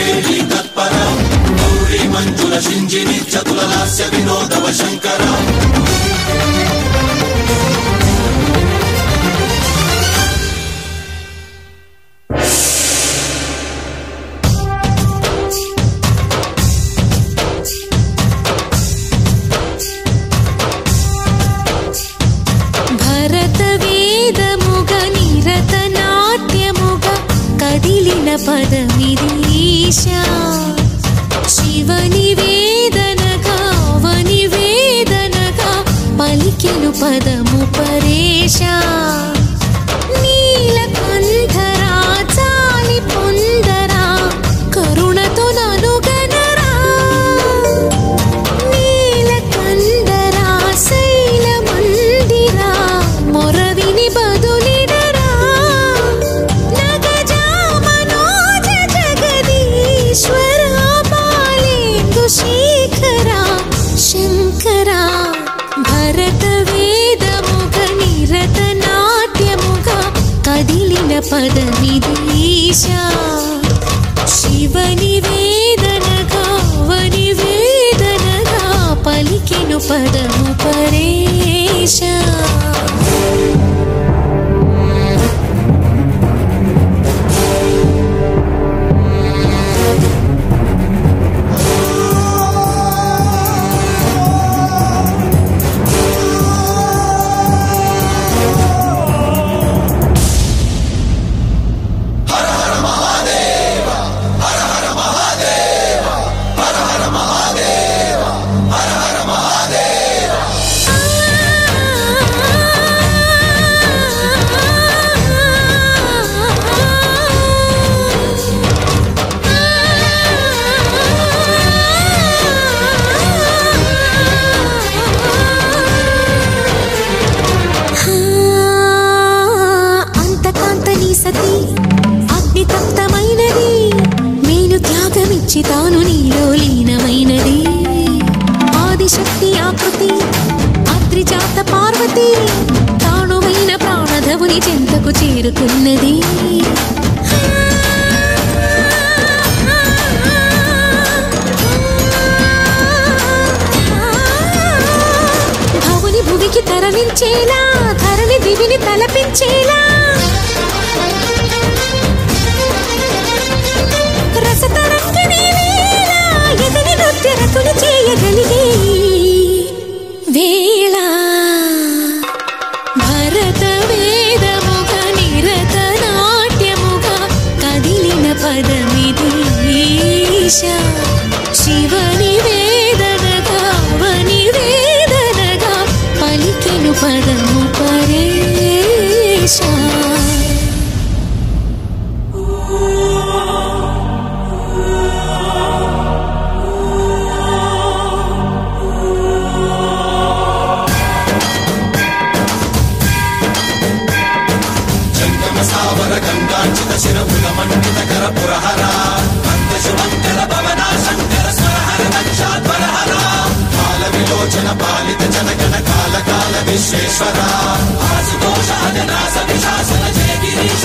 శ్రీవేణి తత్పర గౌరీ మంజుల శింజిని చతుల లాస్య వినోదవ శంకర పదమిదీశా శివనివేదనగా వనివేదనగా పలికెను పదము పరేశా నీలకంఠరా చాలి పొందరా కరుణతో ననుగనరా నీలకంఠరా శైల మందిరా మొరవిని బదులిడరా శేఖరా శంకరా భరత వేదముగ నిరత నాట్యముగ కదిలిన పదమిదీశా శివని వేదనగా వని వేదనగా పలికెను పదము పరేశా అగ్నితప్తమైనది నేను త్యాగమిచ్చి తాను నీలో లీనమైనది ఆదిశక్తి ఆకృతి అద్రిజాత పార్వతి తానువైన ప్రాణధవుని చెంతకు చేరుకున్నది భవుని భువికి తరలించేలా ధరణి దివిని తలపించేలా రసతరంగిణి వేళ ఎదిరి నృత్యరతులు చేయగలిగే వేళ భరత వేదముగ నిరత నాట్యముగ కదిలిన పదమిదీశా శివని వేదనగా వని వేదనగా పలికెను పదము పరేశా గంగాంచిత శిరముల మండిత కర పురహర మంగళ భవన శంకర స్వరహర నక్షాధ్వరహర కాల విలోచన పాలిత జనగణ కాల కాల విశ్వేశ్వర ఆశుతోష అజనాస విశాసన జయ గిరీశ